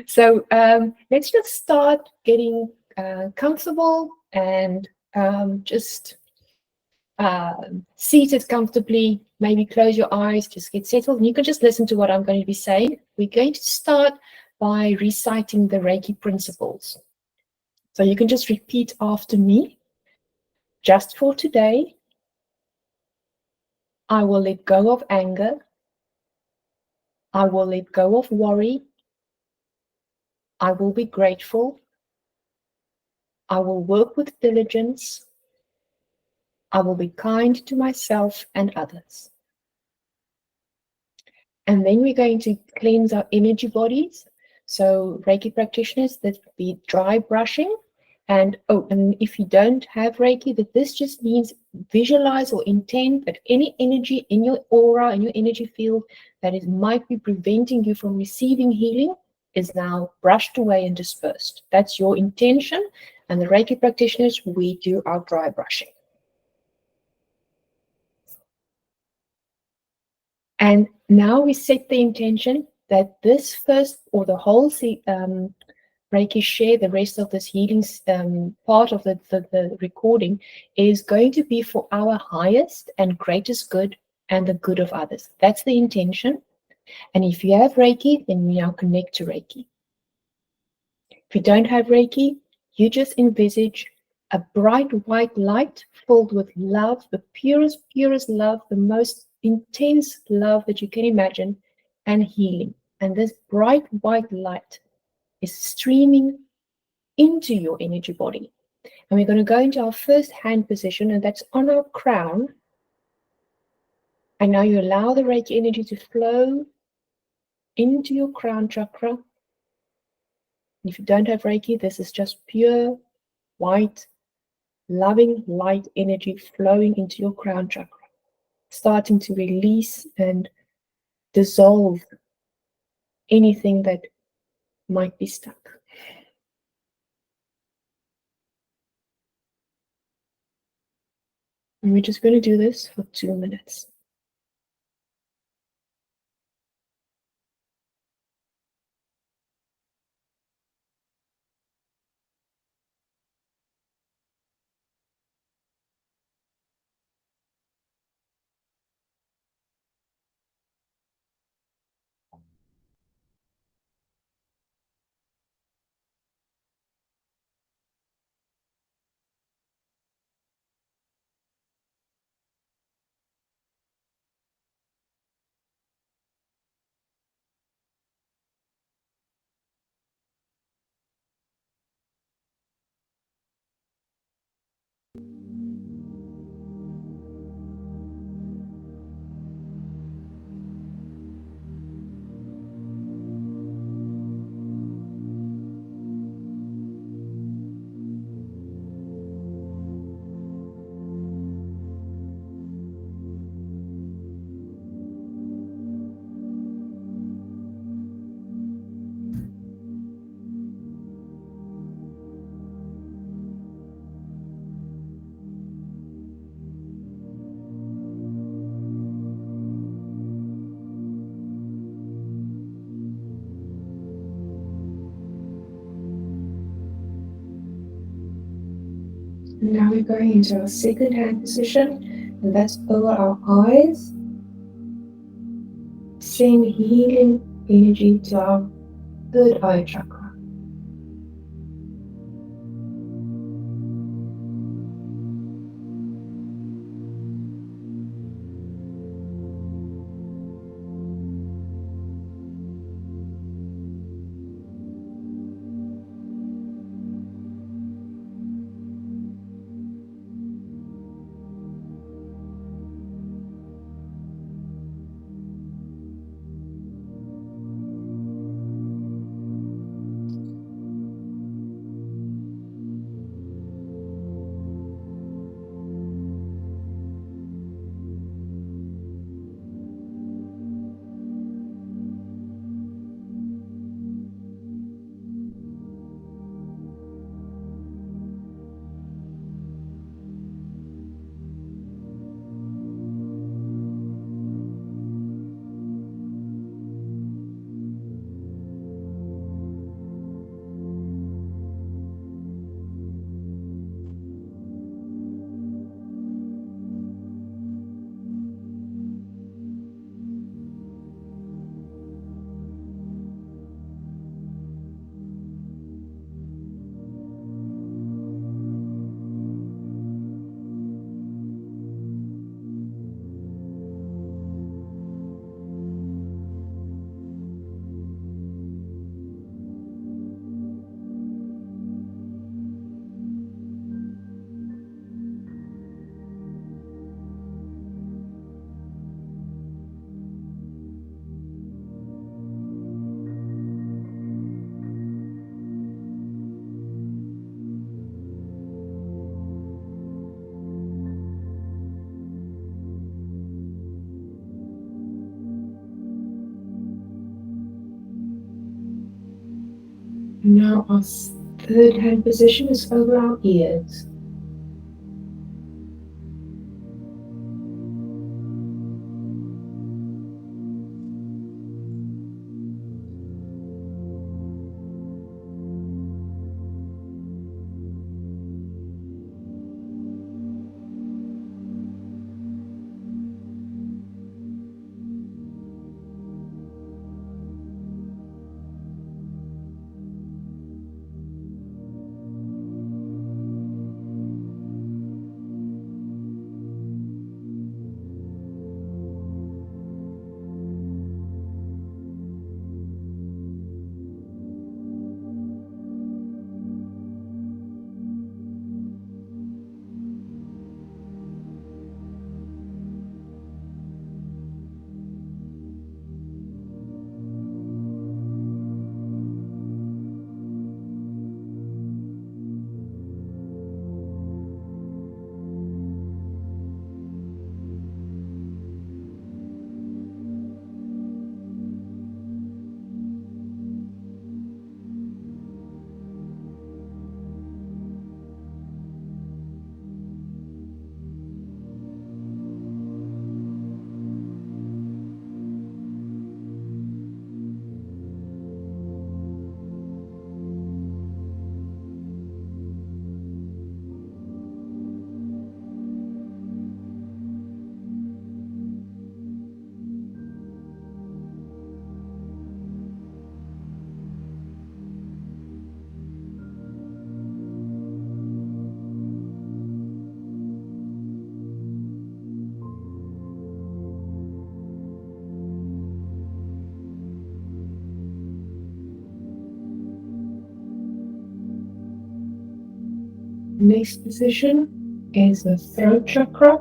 So let's just start getting comfortable and just seated comfortably. Maybe close your eyes, just get settled. And you can just listen to what I'm going to be saying. We're going to start by reciting the Reiki principles. So you can just repeat after me. Just for today, I will let go of anger. I will let go of worry. I will be grateful. I will work with diligence. I will be kind to myself and others. And then we're going to cleanse our energy bodies. So Reiki practitioners, that be dry brushing. And if you don't have Reiki, that this just means visualize or intend that any energy in your aura, in your energy field, that it might be preventing you from receiving healing is now brushed away and dispersed. That's your intention. And the Reiki practitioners, we do our dry brushing. And now we set the intention that this first or the whole Reiki share, the rest of this healing part of the recording is going to be for our highest and greatest good and the good of others. That's the intention. And if you have Reiki, then we now connect to Reiki. If you don't have Reiki, you just envisage a bright white light filled with love, the purest love, the most intense love that you can imagine, and healing. And this bright white light is streaming into your energy body. And we're going to go into our first hand position, and that's on our crown. And now you allow the Reiki energy to flow into your crown chakra. If you don't have Reiki, this is just pure white loving light energy flowing into your crown chakra, starting to release and dissolve anything that might be stuck. And we're just going to do this for 2 minutes. And now we're going into our second hand position, and that's over our eyes. Send healing energy to our third eye chakra. Now our third hand position is over our ears. Next position is the throat chakra.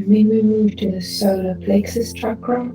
And then we move to the solar plexus chakra.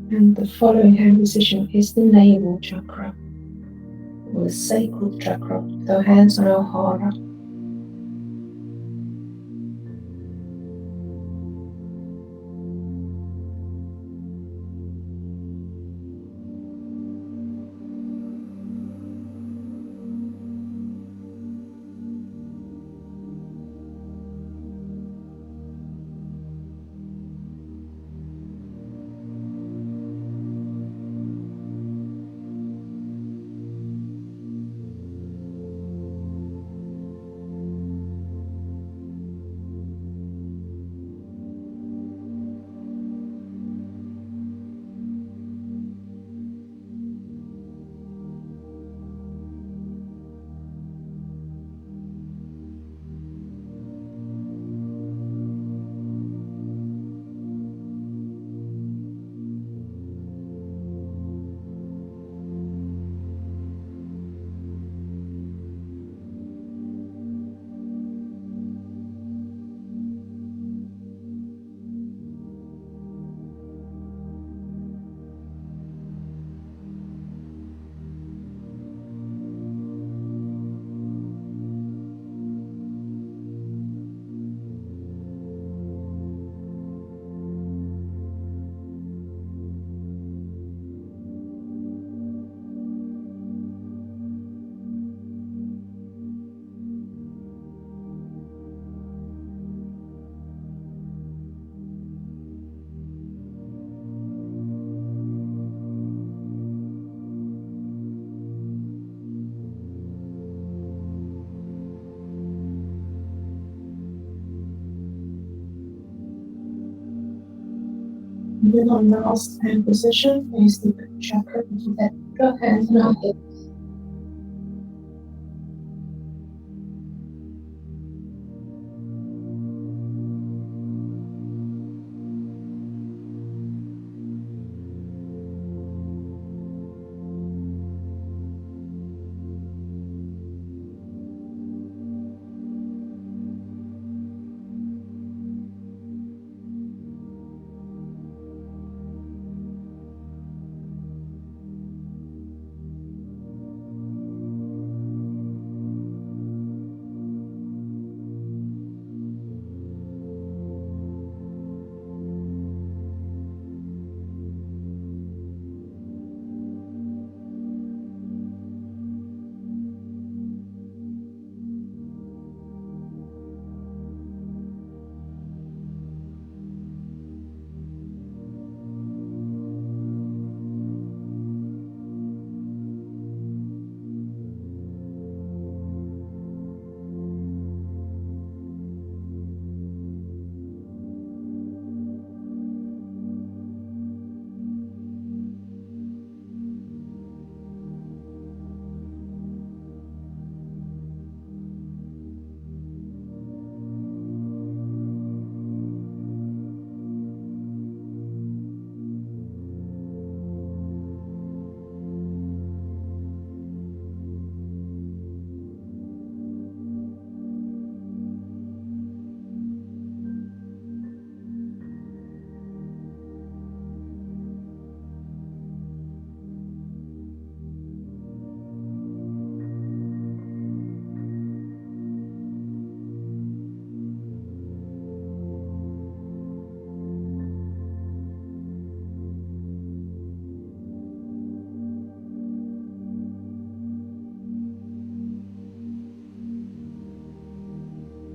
And the following hand position is the navel chakra, or the sacral chakra, with our hands on our heart. And then our last hand position is the root chakra, which is that our hands on our head.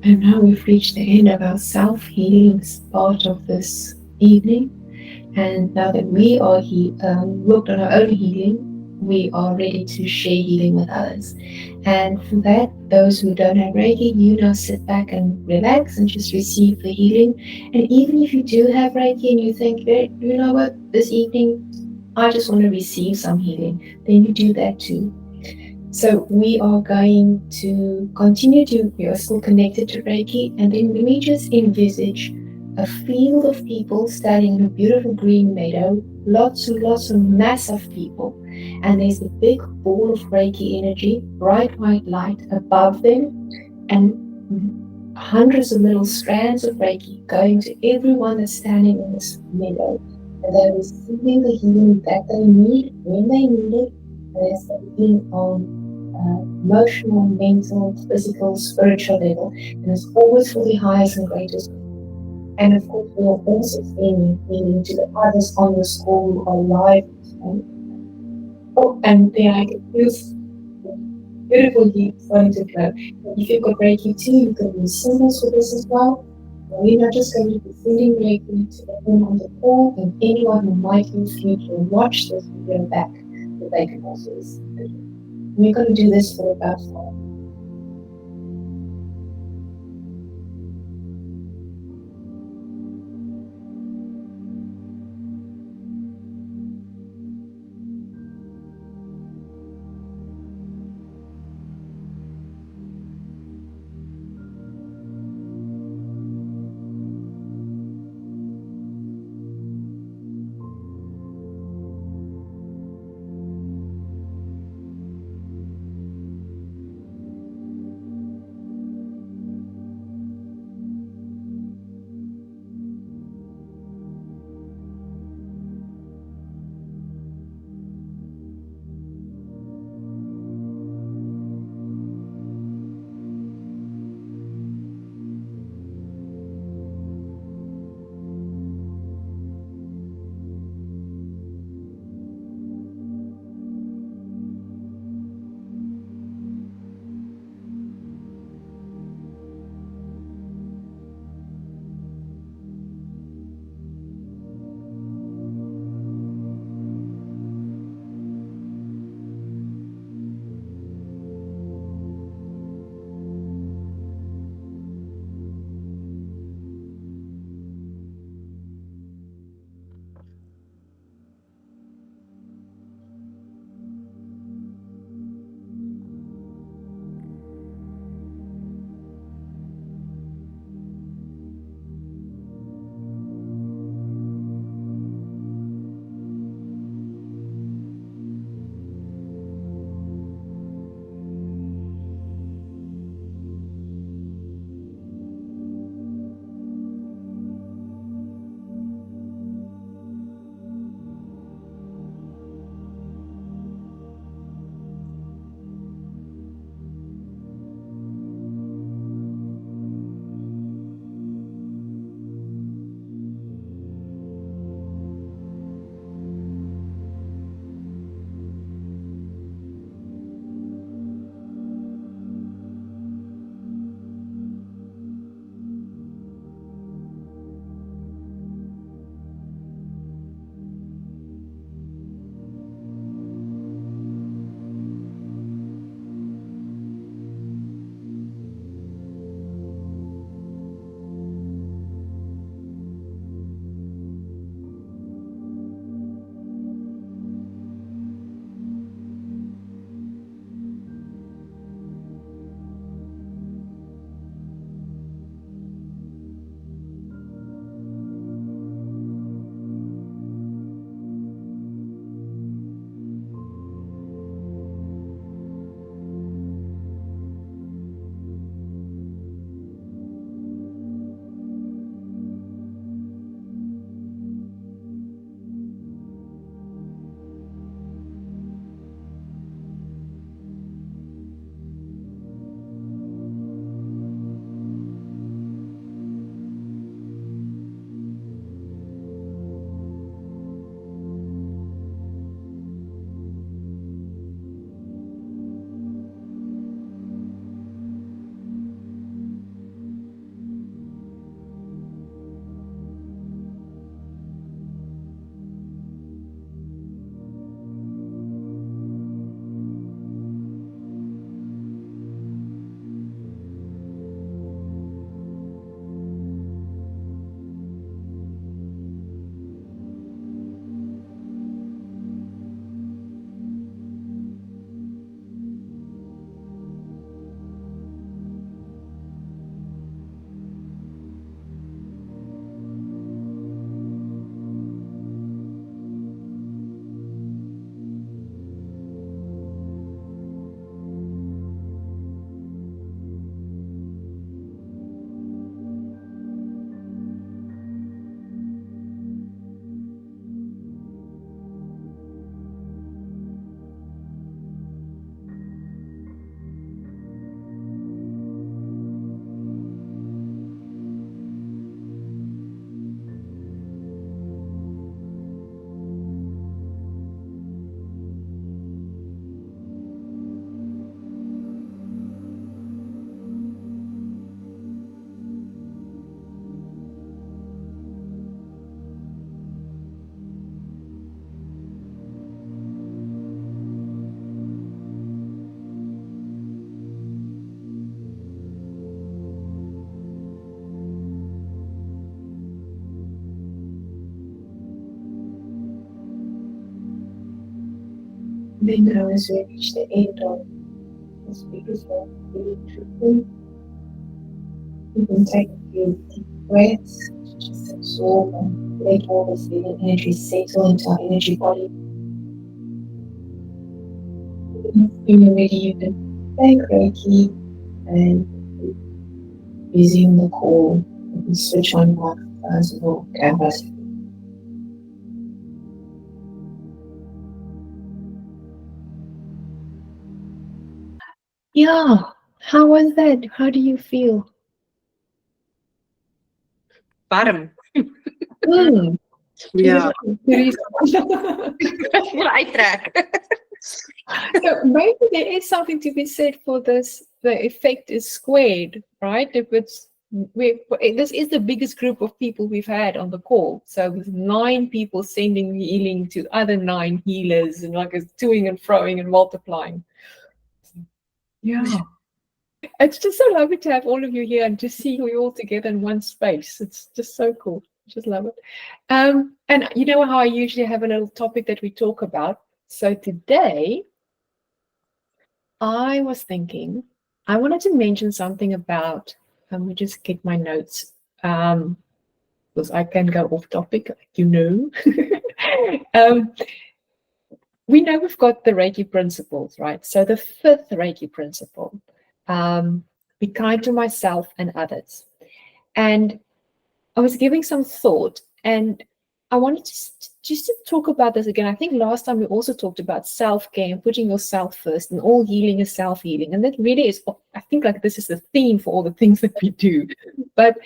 And now we've reached the end of our self-healing part of this evening. And now that we are worked on our own healing, we are ready to share healing with others. And for that, those who don't have Reiki, you now sit back and relax and just receive the healing. And even if you do have Reiki and you think, "Hey, you know what, this evening I just want to receive some healing," then you do that too. So we are going to continue to, we are still connected to Reiki, and then we just envisage a field of people standing in a beautiful green meadow, lots and lots of massive people, and there's a big ball of Reiki energy, bright white light above them, and hundreds of little strands of Reiki going to everyone that's standing in this meadow. and they're receiving the healing that they need when they need it, and it's being on emotional, mental, physical, spiritual level, and it's always for the highest and greatest. And of course, we are also sending healing to the others on the school who are alive. And, and there I can feel beautiful heat starting to flow. If you've got Reiki too, you can use symbols for this as well. We're not just going to be sending Reiki to everyone on the call, and anyone who might in the future watch this video back, that they can also receive it. We're going to do this for about 5. Then now as we reach the end of this beautiful healing treatment, you can take a few deep breaths to just absorb and let all this healing energy settle into our energy body. When you're ready, you can thank Reiki and resume the call. You can switch on microphones or cameras. Yeah, how was that? How do you feel? Warm. Mm. Ja, Teresa. uittrek. So maybe there is something to be said for this. The effect is squared, right? If it's this is the biggest group of people we've had on the call. So with 9 people sending healing to other 9 healers, and like it's toing and froing and multiplying. Yeah. It's just so lovely to have all of you here and just see you all together in one space. It's just so cool. Just love it. And you know how I usually have a little topic that we talk about. So today I was thinking I wanted to mention something about. Let me just get my notes. Because I can go off topic, you know. um, we know we've got the Reiki principles, right? So the 5th Reiki principle, be kind to myself and others. And I was giving some thought, and I wanted to talk about this again. I think last time we also talked about self-care and putting yourself first, and all healing is self-healing. And that really is, I think, like this is the theme for all the things that we do. But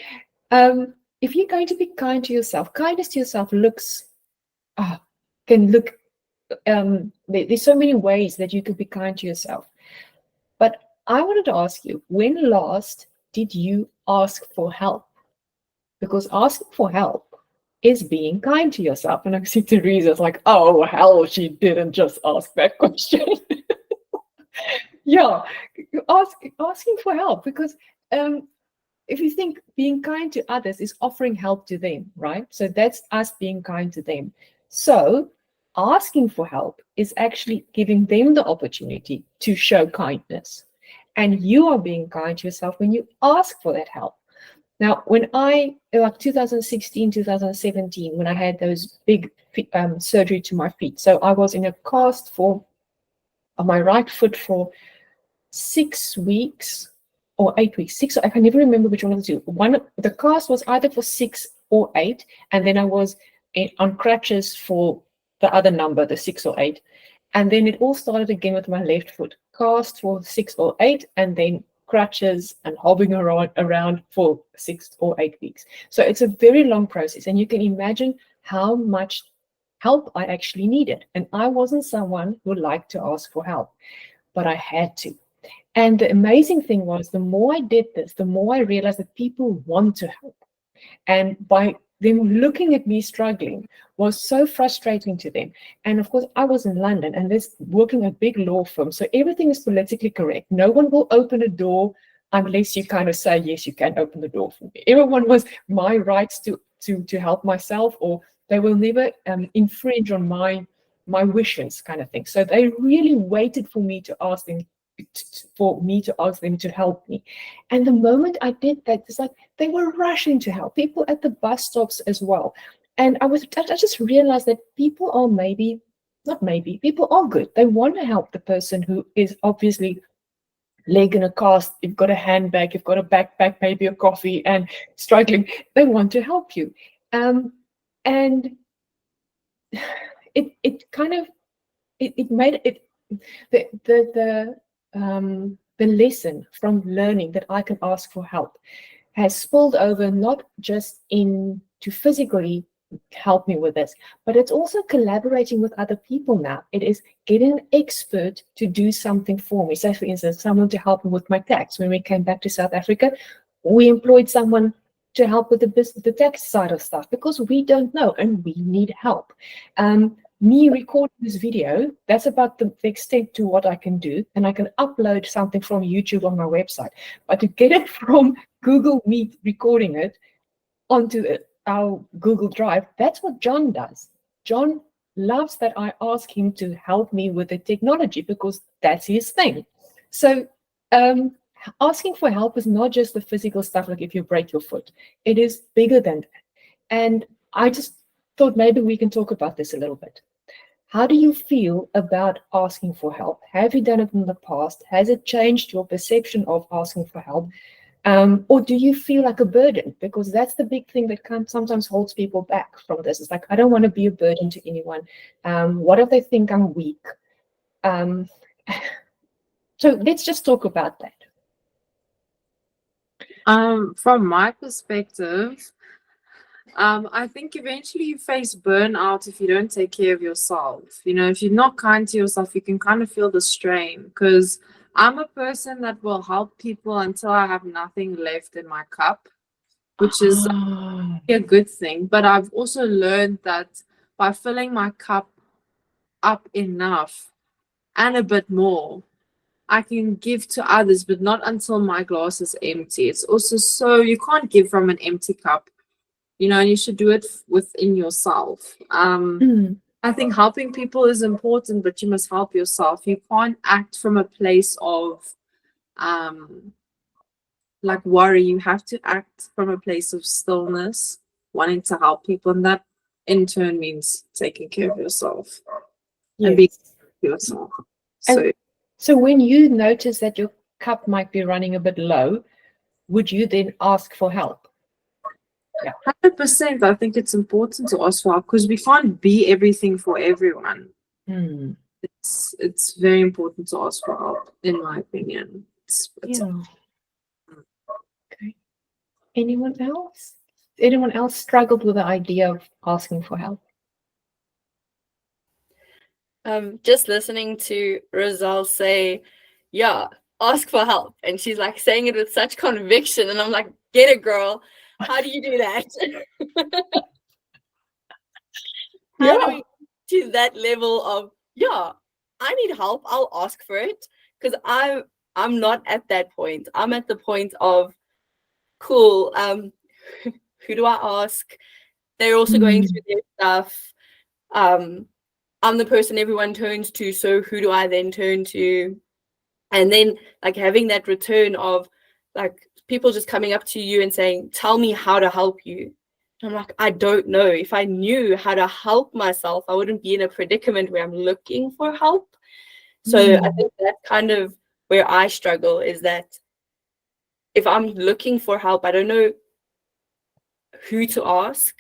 if you're going to be kind to yourself, kindness to yourself can look, there's so many ways that you could be kind to yourself. But I wanted to ask you, when last did you ask for help? Because asking for help is being kind to yourself. And I see Teresa's like, oh, hell, she didn't just ask that question. Yeah, asking for help because if you think being kind to others is offering help to them, right? So that's us being kind to them. So asking for help is actually giving them the opportunity to show kindness. And you are being kind to yourself when you ask for that help. Now, when like 2016, 2017, when I had those big surgery to my feet, so I was in a cast on my right foot for 6 weeks or 8 weeks. I can never remember which one of the two. The cast was either for 6 or 8, and then I was on crutches for the other number, the 6 or 8. And then it all started again with my left foot. Cast for 6 or 8, and then crutches and hobbling around for 6 or 8 weeks. So it's a very long process, and you can imagine how much help I actually needed. And I wasn't someone who liked to ask for help, but I had to. And the amazing thing was, the more I did this, the more I realized that people want to help. And by them looking at me struggling was so frustrating to them. And of course, I was in London and this working at big law firm. So everything is politically correct. No one will open a door unless you kind of say, yes, you can open the door for me. Everyone was my rights to help myself, or they will never infringe on my wishes, kind of thing. So they really waited for me to ask them to help me. And the moment I did that, it's like they were rushing to help, people at the bus stops as well. And I just realized that people are people are good. They want to help the person who is obviously leg in a cast, you've got a handbag, you've got a backpack, maybe a coffee, and struggling. They want to help you. And it kind of it made it the lesson from learning that I can ask for help has spilled over, not just to physically help me with this, but it's also collaborating with other people now. It is getting an expert to do something for me. So for instance, someone to help me with my tax. When we came back to South Africa, we employed someone to help with the tax side of stuff because we don't know and we need help. Me recording this video, that's about the extent to what I can do, and I can upload something from YouTube on my website. But to get it from Google Meet, recording it onto our Google Drive, that's what John does. John loves that I ask him to help me with the technology because that's his thing. So um, asking for help is not just the physical stuff, like if you break your foot. It is bigger than that. And I just thought maybe we can talk about this a little bit. How do you feel about asking for help? Have you done it in the past? Has it changed your perception of asking for help? Or do you feel like a burden? Because that's the big thing that sometimes holds people back from this. It's like, I don't want to be a burden to anyone. What if they think I'm weak? Um, so let's just talk about that. From my perspective, I think eventually you face burnout if you don't take care of yourself. If you're not kind to yourself, you can kind of feel the strain. Because I'm a person that will help people until I have nothing left in my cup, which is a good thing. But I've also learned that by filling my cup up enough and a bit more, I can give to others, but not until my glass is empty. It's also so you can't give from an empty cup, and you should do it within yourself. I think helping people is important, but you must help yourself. You can't act from a place of like worry. You have to act from a place of stillness, wanting to help people, and that in turn means taking care of yourself and being Yes. yourself. And so when you notice that your cup might be running a bit low, would you then ask for help? 100%. I think it's important to ask for help because we can't be everything for everyone. It's very important to ask for help, in my opinion. Okay. Anyone else? Anyone else struggled with the idea of asking for help? Just listening to Rosal say, yeah, ask for help. And she's like saying it with such conviction. And I'm like, get it, girl. How do you do that? How do we get to that level of, yeah, I need help. I'll ask for it. Because I'm not at that point. I'm at the point of, cool, who do I ask? They're also going through their stuff. I'm the person everyone turns to, so who do I then turn to? And then like having that return of like people just coming up to you and saying, tell me how to help you. And I'm like, I don't know. If I knew how to help myself, I wouldn't be in a predicament where I'm looking for help. So I think that's kind of where I struggle, is that if I'm looking for help, I don't know who to ask.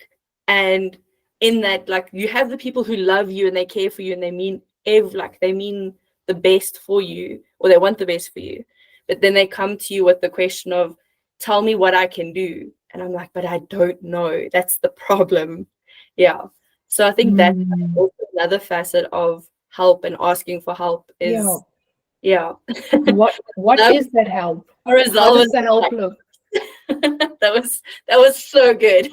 And in that, like, you have the people who love you and they care for you and they mean they mean the best for you, or they want the best for you, but then they come to you with the question of, tell me what I can do. And I'm like, but I don't know. That's the problem. So I think that's also another facet of help and asking for help is what is that help? How does the help look? that was so good.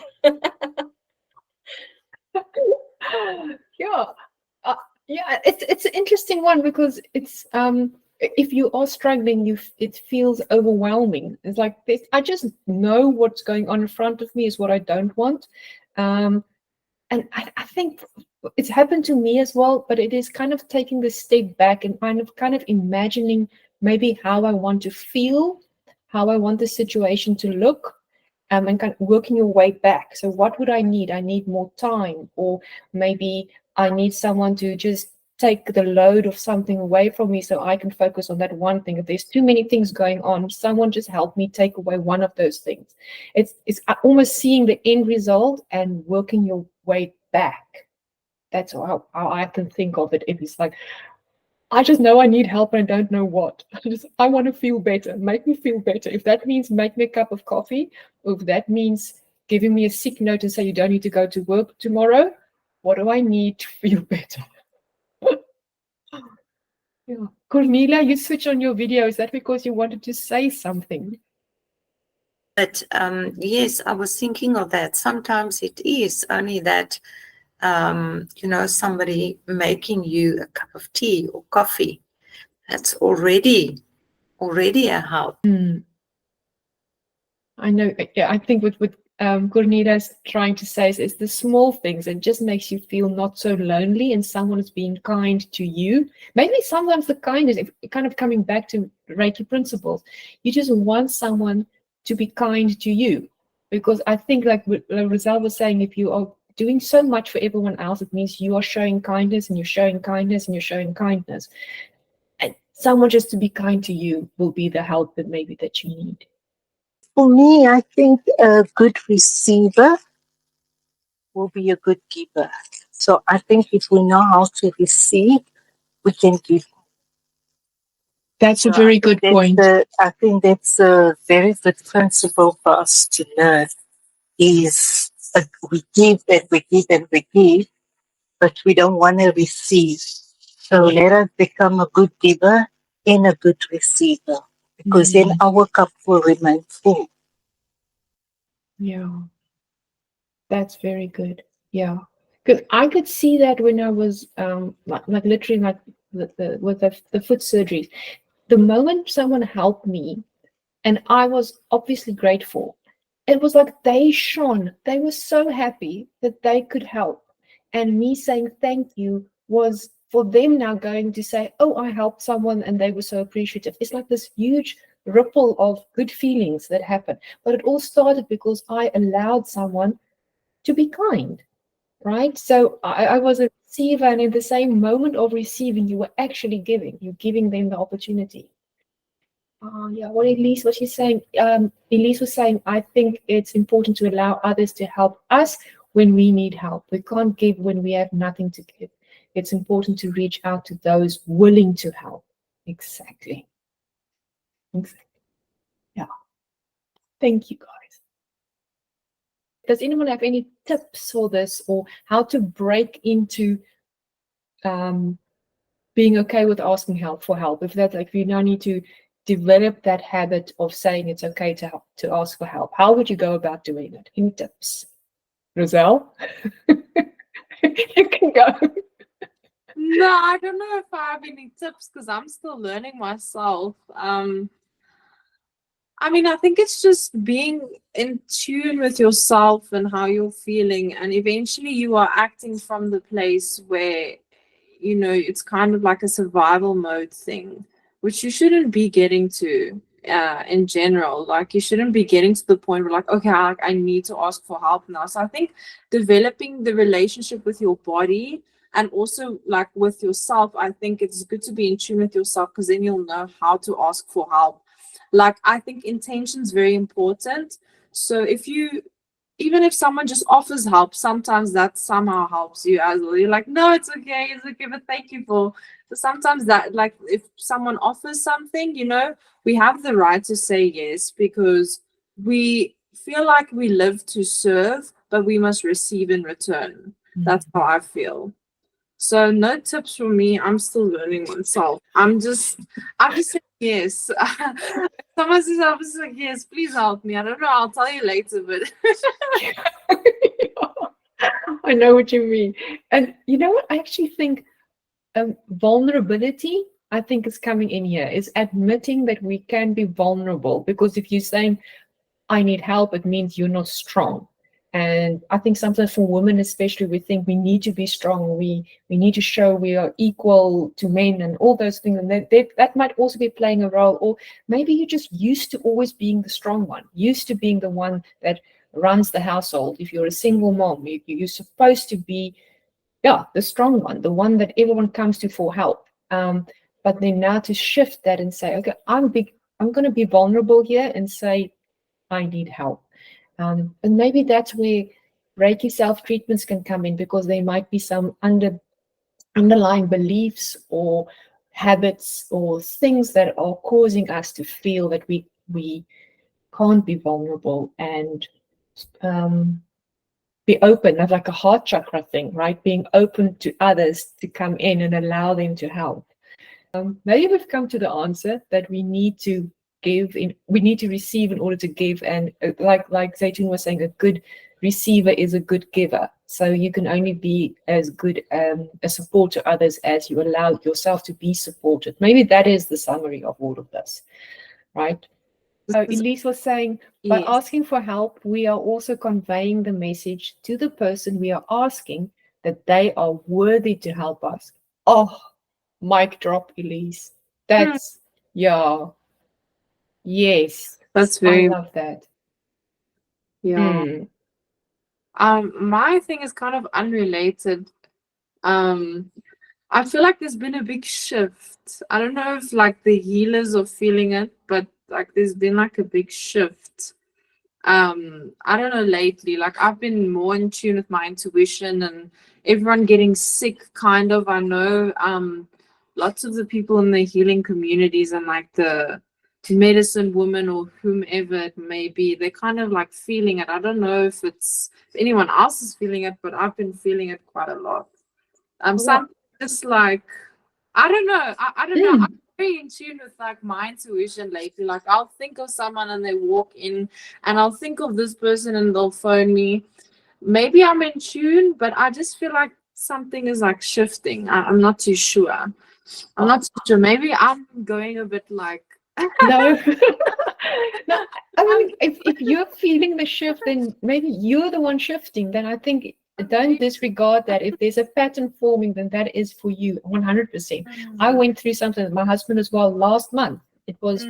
It's an interesting one because it's if you are struggling, it feels overwhelming. It's like I just know what's going on in front of me is what I don't want, and I think it's happened to me as well. But it is kind of taking the step back and kind of imagining maybe how I want to feel, how I want the situation to look, and kind of working your way back. So what would I need? I need more time, or maybe I need someone to just take the load of something away from me so I can focus on that one thing. If there's too many things going on, someone just help me take away one of those things. It's almost seeing the end result and working your way back. That's how I can think of it. It's like, I just know I need help and I don't know what. I want to feel better. Make me feel better. If that means make me a cup of coffee, or if that means giving me a sick note and say you don't need to go to work tomorrow, what do I need to feel better? Cornelia, you switch on your video. Is that because you wanted to say something? But yes, I was thinking of that. Sometimes it is only that, somebody making you a cup of tea or coffee. That's already a help. I know. I think with Cornelia's trying to say is the small things. It just makes you feel not so lonely, and someone is being kind to you. Maybe sometimes the kindness, if kind of coming back to Reiki principles, you just want someone to be kind to you. Because I think, like Roselle was saying, if you are doing so much for everyone else, it means you are showing kindness, and you're showing kindness, and you're showing kindness. And someone just to be kind to you will be the help that maybe that you need. For me, I think a good receiver will be a good giver. So I think if we know how to receive, we can give. That's a So very good point. I think that's a very good principle for us to learn is we give and we give and we give, but we don't want to receive. So let us become a good giver and a good receiver, because then our cup will remain full. Yeah, that's very good. Yeah, because I could see that when I was like literally like with the foot surgeries. The moment someone helped me, and I was obviously grateful, it was like they shone. They were so happy that they could help, and me saying thank you was for them now going to say, "Oh, I helped someone," and they were so appreciative. It's like this huge ripple of good feelings that happen. But it all started because I allowed someone to be kind, right? So I was a receiver, and in the same moment of receiving, you were actually giving. You're giving them the opportunity. Yeah, what Elise was she saying? Elise was saying, I think it's important to allow others to help us when we need help. We can't give when we have nothing to give. It's important to reach out to those willing to help. Exactly. Exactly. Yeah. Thank you, guys. Does anyone have any tips for this, or how to break into being okay with asking help for help? If that, like, if you now need to develop that habit of saying it's okay to help, to ask for help, how would you go about doing it? Any tips? Roselle? You can go. No, I don't know if I have any tips because I'm still learning myself. I mean, I think it's just being in tune with yourself and how you're feeling, and eventually you are acting from the place where, you know, it's kind of like a survival mode thing, which you shouldn't be getting to in general. Like, you shouldn't be getting to the point where, like, okay, I need to ask for help now. So I think developing the relationship with your body and also like with yourself, I think it's good to be in tune with yourself, because then you'll know how to ask for help. Like, I think intention is very important. So if you, even if someone just offers help, sometimes that somehow helps you as well. You're like, no, it's okay, but thank you for. So sometimes that, like, if someone offers something, you know, we have the right to say yes, because we feel like we live to serve, but we must receive in return. That's how I feel. So no tips from me. I'm still learning myself. I'm just saying yes. Someone says I'm just like, yes, please help me. I don't know. I'll tell you later, but I know what you mean. And you know what? I actually think vulnerability, I think, is coming in here, is admitting that we can be vulnerable. Because if you're saying, I need help, it means you're not strong. And I think sometimes for women especially, we think we need to be strong. We need to show we are equal to men and all those things. And that might also be playing a role. Or maybe you're just used to always being the strong one, used to being the one that runs the household. If you're a single mom, you're supposed to be, yeah, the strong one, the one that everyone comes to for help. But then now to shift that and say, okay, I'm going to be vulnerable here and say, I need help. And maybe that's where Reiki self-treatments can come in, because there might be some underlying beliefs or habits or things that are causing us to feel that we can't be vulnerable and be open. That's like a heart chakra thing, right? Being open to others to come in and allow them to help. Maybe we've come to the answer that we need to we need to receive in order to give. And like Zaytun was saying, a good receiver is a good giver. So you can only be as good a support to others as you allow yourself to be supported. Maybe that is the summary of all of this, right? Elise was saying, by Yes. asking for help, we are also conveying the message to the person we are asking that they are worthy to help us. Oh, mic drop, Elise. That's, yeah, yes. That's I very, love that. yeah. Mm. My thing is kind of unrelated. I feel like there's been a big shift. I don't know if like the healers are feeling it, but like there's been like a big shift. I don't know, lately, like I've been more in tune with my intuition, and everyone getting sick kind of. I know lots of the people in the healing communities and like the medicine woman or whomever it may be, they're kind of like feeling it. I don't know if anyone else is feeling it, but I've been feeling it quite a lot. Some just like I don't know. I don't know. I'm very in tune with like my intuition lately. Like I'll think of someone and they walk in, and I'll think of this person and they'll phone me. Maybe I'm in tune, but I just feel like something is like shifting. I'm not too sure. I'm not too sure. Maybe I'm going a bit like No. No, I mean, if you're feeling the shift, then maybe you're the one shifting. Then I think don't disregard that. If there's a pattern forming, then that is for you 100%. I went through something with my husband as well last month. It was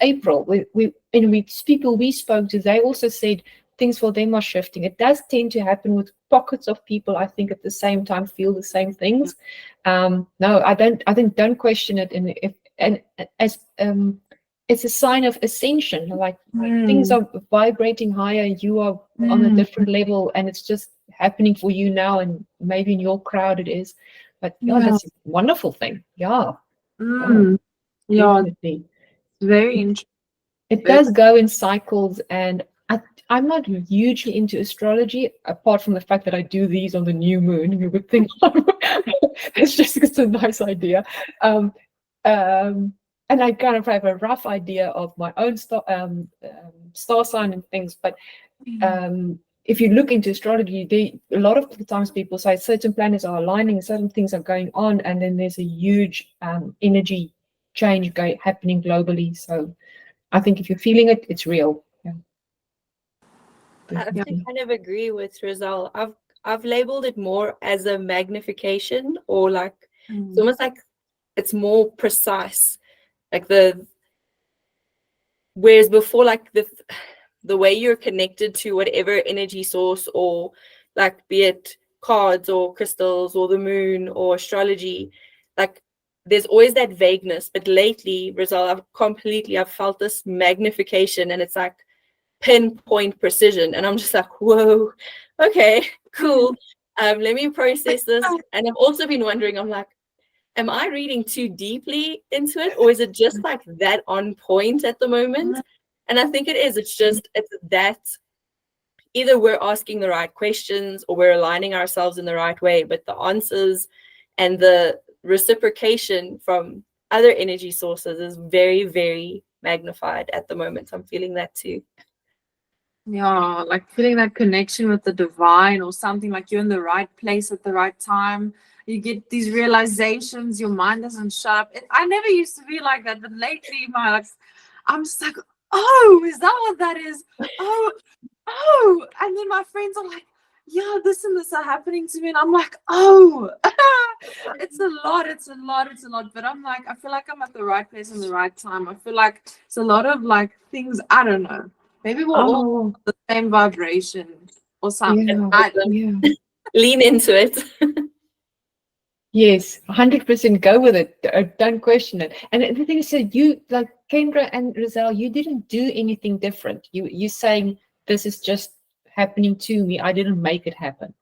April. People we spoke to, they also said things for them are shifting. It does tend to happen with pockets of people, I think, at the same time feel the same things. No, I don't. I think don't question it. It's a sign of ascension. Like things are vibrating higher, you are on a different level, and it's just happening for you now. And maybe in your crowd it is, but yeah, that's a wonderful thing. Yeah, yeah, definitely. very interesting. It does go in cycles, and I'm not hugely into astrology, apart from the fact that I do these on the new moon. You would think it's a nice idea. And I kind of have a rough idea of my own star sign and things. But if you look into astrology, a lot of the times people say certain planets are aligning, certain things are going on, and then there's a huge energy change happening globally. So I think if you're feeling it, it's real. Yeah. I kind of agree with Rizal. I've labeled it more as a magnification, or like it's almost like it's more precise. Like whereas before, like the way you're connected to whatever energy source, or like be it cards or crystals or the moon or astrology, like there's always that vagueness. But lately, Rizal, I've felt this magnification, and it's like pinpoint precision, and I'm just like, whoa, okay, cool. Let me process this. And I've also been wondering, I'm like, am I reading too deeply into it, or is it just like that on point at the moment? And I think it is. It's that either we're asking the right questions or we're aligning ourselves in the right way, but the answers and the reciprocation from other energy sources is very, very magnified at the moment. I'm feeling that too. Yeah, like feeling that connection with the divine, or something, like you're in the right place at the right time. You get these realizations, your mind doesn't shut up. I never used to be like that, but lately I'm just like, oh, is that what that is? Oh, and then my friends are like, yeah, this and this are happening to me, and I'm like, oh, it's a lot. But I'm like, I feel like I'm at the right place in the right time. I feel like it's a lot of like things, I don't know. Maybe we're all the same vibration or something. Yeah. Lean into it. Yes, 100% go with it. Don't question it. And the thing is, you, like Kendra and Rizal, you didn't do anything different. You're saying this is just happening to me. I didn't make it happen.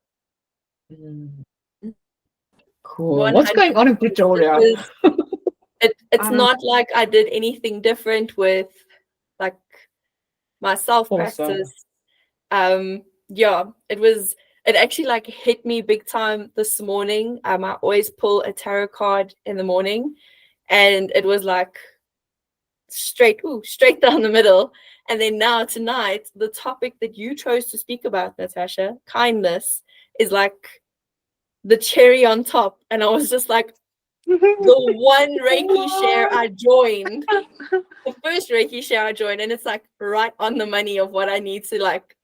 Cool. What's going on in Pretoria? It's not like I did anything different with like my self-practice. It actually like hit me big time this morning. I always pull a tarot card in the morning, and it was like straight down the middle. And then now tonight, the topic that you chose to speak about, Natasha, kindness, is like the cherry on top. And I was just like, The one Reiki share I joined, the first Reiki share I joined, and it's like right on the money of what I need to like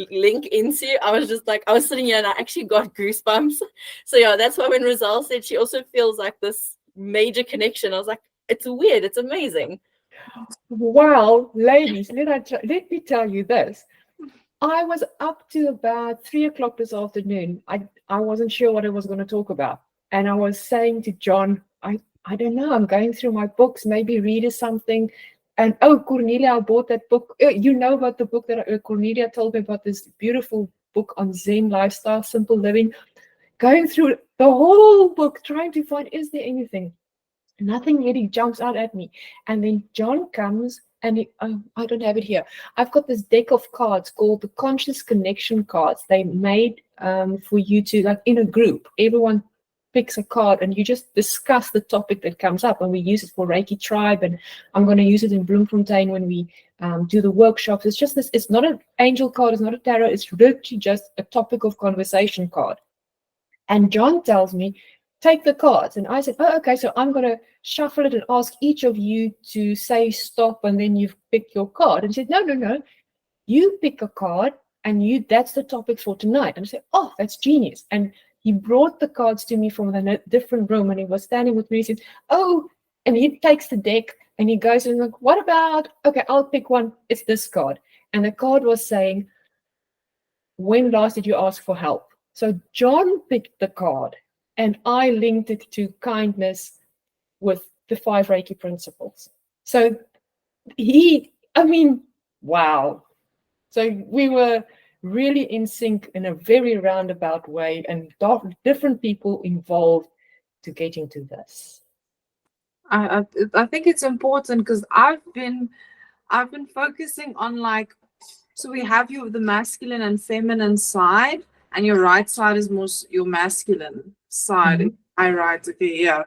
link into. I was just like, I was sitting here and I actually got goosebumps. So yeah, that's why when Rosal said she also feels like this major connection, I was like, it's weird, it's amazing. Wow, ladies, let me tell you this. I was up to about 3 o'clock this afternoon. I wasn't sure what I was going to talk about. And I was saying to John, I don't know, I'm going through my books, maybe read something. And oh, Cornelia, I bought that book. You know about the book that Cornelia told me about, this beautiful book on Zen lifestyle, simple living. Going through the whole book, trying to find, is there anything? Nothing really jumps out at me. And then John comes and I don't have it here. I've got this deck of cards called the Conscious Connection cards. They made for you to, like in a group, everyone picks a card and you just discuss the topic that comes up. And we use it for Reiki Tribe, and I'm going to use it in Bloemfontein when we do the workshops. It's just this, it's not an angel card, it's not a tarot, it's literally just a topic of conversation card. And John tells me, take the cards. And I said, oh, okay, so I'm going to shuffle it and ask each of you to say stop, and then you've picked your card. And he said, no, you pick a card and that's the topic for tonight. And I said, oh, that's genius. And he brought the cards to me from a different room, and he was standing with me. He said, oh, and he takes the deck and he goes and like, what about, okay, I'll pick one. It's this card. And the card was saying, when last did you ask for help? So John picked the card and I linked it to kindness with the 5 Reiki principles. So wow. So we were really in sync in a very roundabout way, and different people involved to get into this. I think it's important because I've been focusing on like, so we have the masculine and feminine side, and your right side is more your masculine side. Mhm. I right, okay, yeah.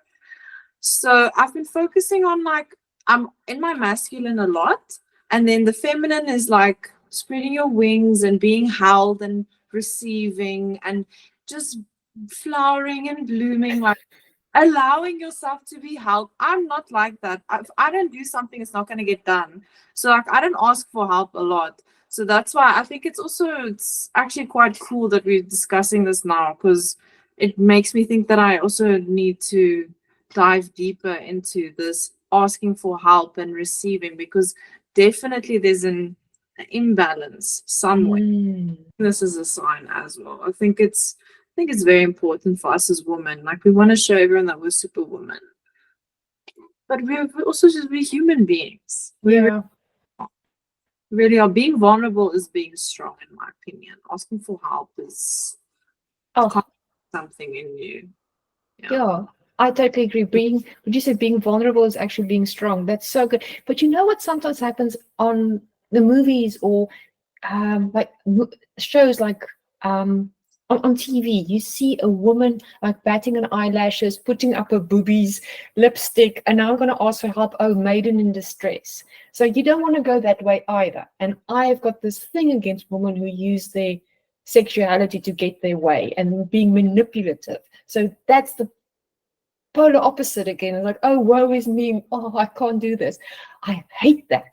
So I've been focusing on like, I'm in my masculine a lot, and then the feminine is like spreading your wings and being held and receiving and just flowering and blooming, like allowing yourself to be held. I'm not like that. If I don't do something, it's not going to get done. So like, I don't ask for help a lot. So that's why I think it's actually quite cool that we're discussing this now, because it makes me think that I also need to dive deeper into this asking for help and receiving, because definitely there's an imbalance somewhere. This is a sign as well. I think it's very important for us as women. Like, we want to show everyone that we're superwoman, but we're also just human beings. We Yeah. really are. Being vulnerable is being strong, in my opinion. Asking for help is something in you. Yeah, I totally agree. Would you say being vulnerable is actually being strong? That's so good. But you know what sometimes happens on the movies or like shows like on TV, you see a woman like batting her eyelashes, putting up her boobies, lipstick, and now I'm going to ask for help. Oh, maiden in distress. So you don't want to go that way either. And I've got this thing against women who use their sexuality to get their way and being manipulative. So that's the polar opposite again. It's like, oh, woe is me. Oh, I can't do this. I hate that.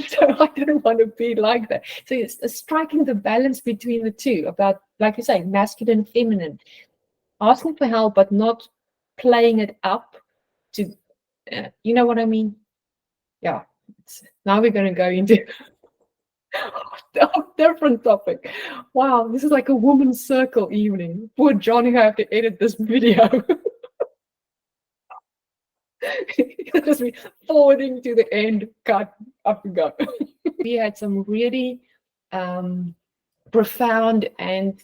So I don't want to be like that. So it's striking the balance between the two about, like you say, masculine, feminine, asking for help, but not playing it up to, you know what I mean? Yeah. Now we're going to go into a different topic. Wow, this is like a woman's circle evening. Poor Johnny, I have to edit this video. Just be forwarding to the end, cut, I forgot. We had some really profound and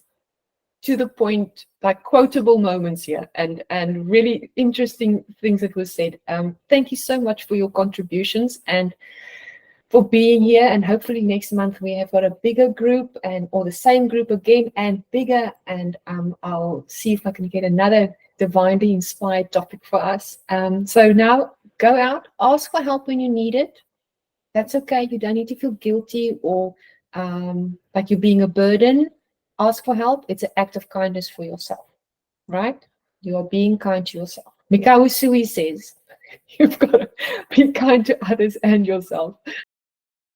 to the point, like quotable moments here, and really interesting things that were said. Thank you so much for your contributions and for being here. And hopefully next month we have got a bigger group or the same group again and bigger. And I'll see if I can get another divinely inspired topic for us. So now go out, ask for help when you need it. That's okay. You don't need to feel guilty or like you're being a burden. Ask for help. It's an act of kindness for yourself, right? You are being kind to yourself. Mikao Usui says, you've got to be kind to others and yourself.